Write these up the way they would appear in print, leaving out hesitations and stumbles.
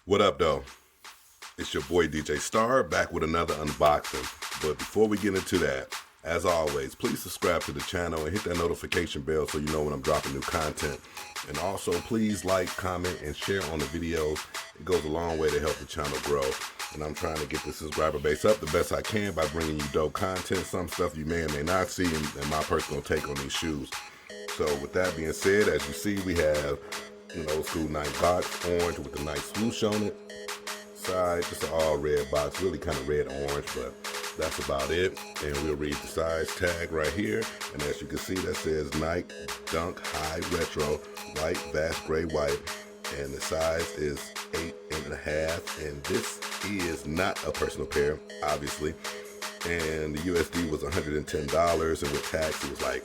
What up, though? It's your boy DJ Star back with another unboxing. But before we get into that, as always, please subscribe to the channel and hit that notification bell so you know when I'm dropping new content. And also, please like, comment, and share on the videos. It goes a long way to help the channel grow. And I'm trying to get the subscriber base up the best I can by bringing you dope content, some stuff you may or may not see, and my personal take on these shoes. So with that being said, as you see, we have an old school Nike box, orange with the Nike swoosh on it. Side, just an all red box, really kind of red orange, but that's about it. And we'll read the size tag right here. And as you can see, that says Nike Dunk High Retro, white, vast gray white. And the size is 8.5. And this is not a personal pair, obviously. And the USD was $110, and with tax it was like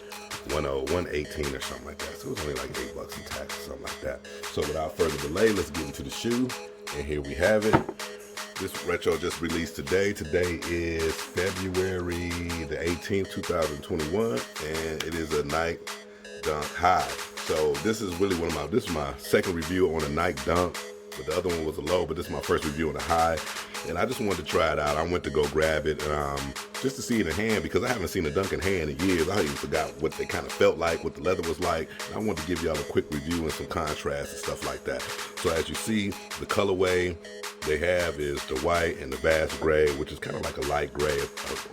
118 or something like that. So it was only like $8 in tax or something like that. So without further delay, let's get into the shoe. And here we have it. This retro just released today. Today is February the 18th, 2021, and it is a Nike Dunk High. So this is really this is my second review on a Nike Dunk, but the other one was a low, but this is my first review on a high. And I just wanted to try it out. I went to go grab it just to see it in hand, because I haven't seen a Dunk in hand in years. I even forgot what they kind of felt like, what the leather was like. And I wanted to give y'all a quick review and some contrast and stuff like that. So as you see, the colorway they have is the white and the vast gray, which is kind of like a light gray,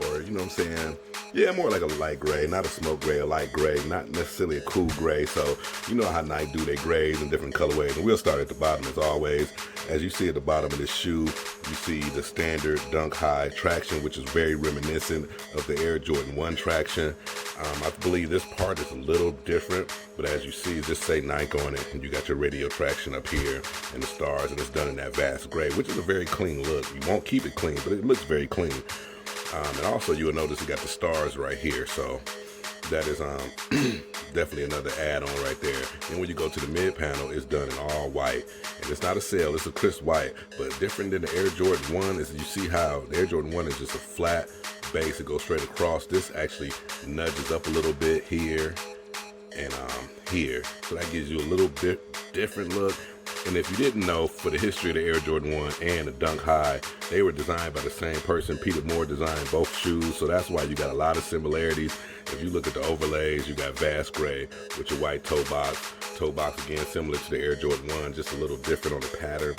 or you know what I'm saying? Yeah, more like a light gray, not a smoke gray, a light gray, not necessarily a cool gray. So you know how Nike do their grays in different colorways. And we'll start at the bottom as always. As you see at the bottom of this shoe, you see the standard Dunk High traction, which is very reminiscent of the Air Jordan 1 traction. I believe this part is a little different, but as you see, just say Nike on it, and you got your radio traction up here and the stars, and it's done in that vast gray, which is a very clean look. You won't keep it clean, but it looks very clean. And also you'll notice you got the stars right here, so that is definitely another add-on right there. And when you go to the mid panel, it's done in all white, and it's not a sail, it's a crisp white. But different than the Air Jordan 1 is you see how the Air Jordan 1 is just a flat base, it goes straight across. This actually nudges up a little bit here and here, so that gives you a little bit different look. And if you didn't know, for the history of the Air Jordan 1 and the Dunk High, they were designed by the same person. Peter Moore designed both shoes, so that's why you got a lot of similarities. If you look at the overlays, you got vast gray with your white toe box. Toe box, again, similar to the Air Jordan 1, just a little different on the pattern.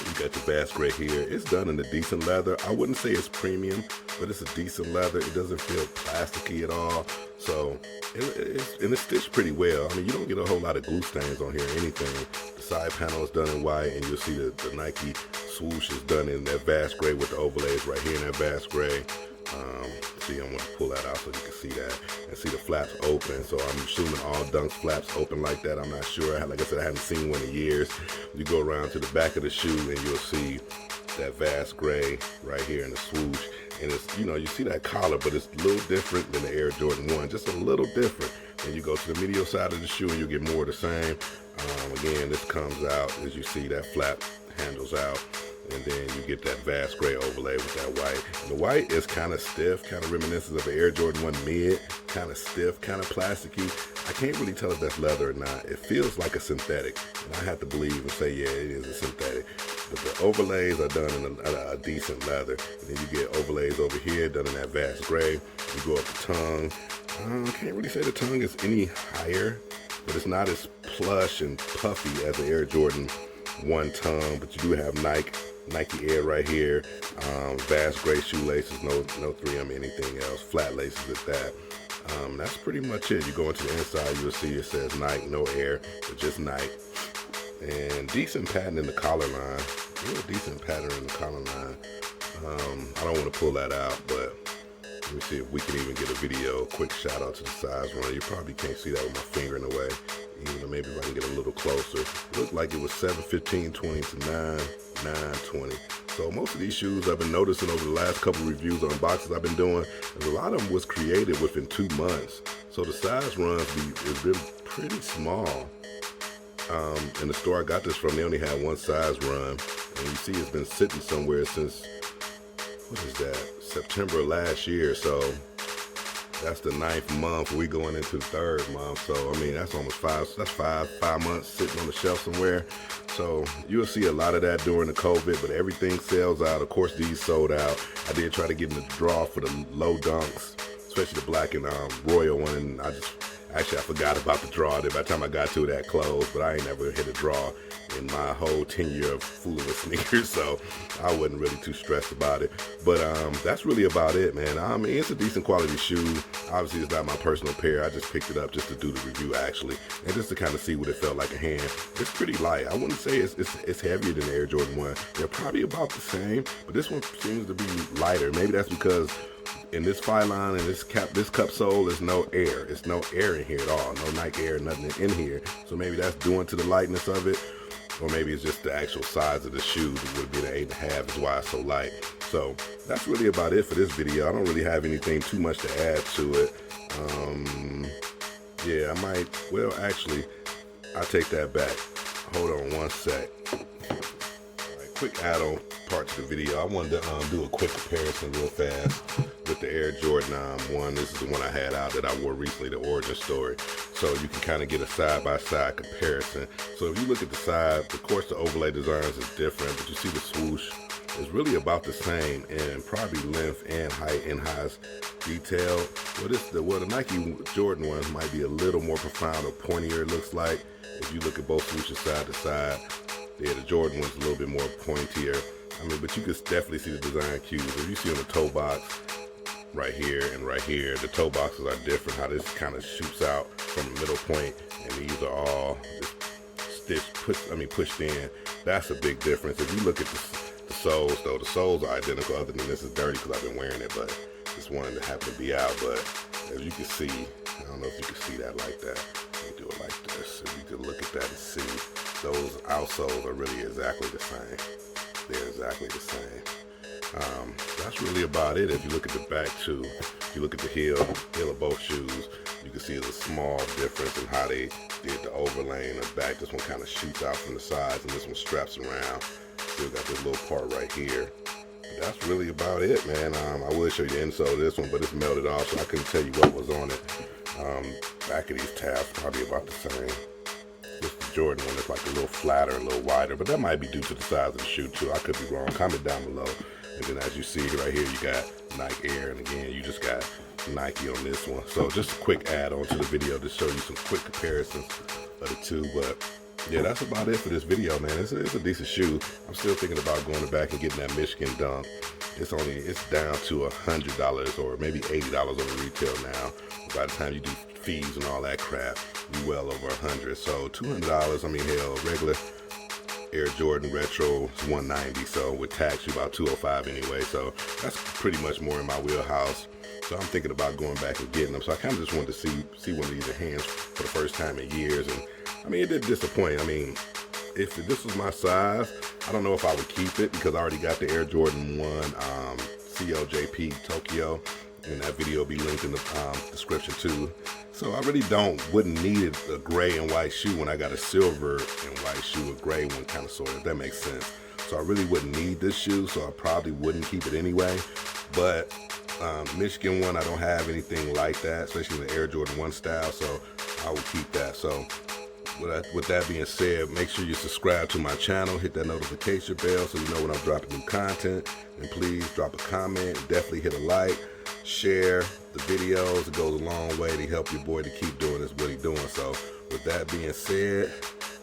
You got your vast gray here. It's done in a decent leather. I wouldn't say it's premium, but it's a decent leather. It doesn't feel plasticky at all. So, it's stitched pretty well. I mean, you don't get a whole lot of glue stains on here or anything. The side panel is done in white, and you'll see the Nike swoosh is done in that vast gray with the overlays right here in that vast gray. See, I'm going to pull that out so you can see that and see the flaps open. So I'm assuming all Dunks flaps open like that. I'm not sure. Like I said, I haven't seen one in years. You go around to the back of the shoe and you'll see that vast gray right here in the swoosh. And it's, you know, you see that collar, but it's a little different than the Air Jordan 1, just a little different. And you go to the medial side of the shoe and you get more of the same. Again, this comes out, as you see, that flap handles out. And then you get that vast gray overlay with that white. And the white is kind of stiff, kind of reminiscent of the Air Jordan 1 mid, kind of stiff, kind of plasticky. I can't really tell if that's leather or not. It feels like a synthetic, and I have to believe and say, yeah, it is a synthetic. But the overlays are done in a decent leather. And then you get overlays over here done in that vast gray. You go up the tongue. I can't really say the tongue is any higher, but it's not as plush and puffy as the Air Jordan 1 tongue. But you do have Nike Air right here, vast gray shoelaces, no 3M anything else, flat laces at that. That's pretty much it. You go into the inside, you'll see it says Nike, no Air, but just Nike. And decent pattern in the collar line, real decent pattern in the collar line. I don't want to pull that out, but let me see if we can even get a video. Quick shout out to the size runner. You probably can't see that with my finger in the way. Even though maybe if I can get a little closer. It looked like it was 7/15/20 to 9/9/20. So most of these shoes I've been noticing over the last couple of reviews on boxes I've been doing, a lot of them was created within 2 months. So the size runs is really pretty small. In the store I got this from, they only had one size run. And you see it's been sitting somewhere since, what is that, September last year. So that's the 9th month. We going into the 3rd month. So I mean, that's almost five months sitting on the shelf somewhere. So you'll see a lot of that during the COVID, but everything sells out. Of course, these sold out. I did try to get in the draw for the low dunks, especially the black and royal one, and I forgot about the draw there. By the time I got to it, that closed, but I ain't never hit a draw in my whole 10 year of fooling with sneakers, so I wasn't really too stressed about it. But that's really about it, man. I mean, it's a decent quality shoe. Obviously, it's not my personal pair. I just picked it up just to do the review, actually, and just to kind of see what it felt like in hand. It's pretty light. I wouldn't say it's heavier than the Air Jordan 1. They're probably about the same, but this one seems to be lighter. Maybe that's because in this Phylon and this cup sole, there's no air. It's no air in here at all. No Nike Air, nothing in here. So maybe that's doing to the lightness of it. Or maybe it's just the actual size of the shoe. It would be an 8.5 is why it's so light. So that's really about it for this video. I don't really have anything too much to add to it. Yeah, I might, well, actually, I'll take that back. Hold on one sec. All right, quick add-on part to the video. I wanted to do a quick comparison real fast with the Air Jordan 1. This is the one I had out that I wore recently, the origin story. So you can kind of get a side-by-side comparison. So if you look at the side, of course the overlay designs is different, but you see the swoosh is really about the same in probably length and height and highs detail. Well, the Nike Jordan one might be a little more profound or pointier, it looks like. If you look at both swooshes side to side, yeah, the Jordan one's a little bit more pointier. I mean, but you can definitely see the design cues. If you see on the toe box, right here and right here, the toe boxes are different, how this kind of shoots out from the middle point, and these are all just pushed in. That's a big difference. If you look at the soles, though, the soles are identical, other than this is dirty because I've been wearing it, but this one that happened to be out. But as you can see, I don't know if you can see that like that. Let me do it like this. If you can look at that and see, those outsoles are really exactly the same. They're exactly the same. That's really about it. If you look at the back too, if you look at the heel of both shoes, you can see the small difference in how they did the overlay in the back. This one kind of shoots out from the sides, and this one straps around. Still got this little part right here. But that's really about it, man. I will show you the insole of this one, but it's melted off, so I couldn't tell you what was on it. Back of these tabs probably about the same. Just the Jordan one is like a little flatter, a little wider, but that might be due to the size of the shoe too. I could be wrong. Comment down below. And then as you see right here, you got Nike Air, and again, you just got Nike on this one. So just a quick add-on to the video to show you some quick comparisons of the two. But yeah, that's about it for this video, man. It's a decent shoe. I'm still thinking about going back and getting that Michigan dunk. It's down to $100 or maybe $80 on retail now. By the time you do fees and all that crap, you well over $100. So $200, I mean, hell, regular Air Jordan Retro is $190, so with tax you about $205 anyway, so that's pretty much more in my wheelhouse. So I'm thinking about going back and getting them. So I kind of just wanted to see one of these in hands for the first time in years, and I mean, it didn't disappoint. I mean, if this was my size, I don't know if I would keep it because I already got the Air Jordan 1 Co.Jp Tokyo, and that video will be linked in the description too. So I really wouldn't need a gray and white shoe when I got a silver and white shoe, a gray one kind of sort of, if that makes sense. So I really wouldn't need this shoe, so I probably wouldn't keep it anyway. But Michigan one, I don't have anything like that, especially in the Air Jordan 1 style, so I will keep that. So with that being said, make sure you subscribe to my channel, hit that notification bell so you know when I'm dropping new content, and please drop a comment, definitely hit a like, share the videos. It goes a long way to help your boy to keep doing what he's doing. So with that being said,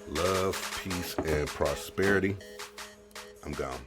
love, peace, and prosperity. I'm gone.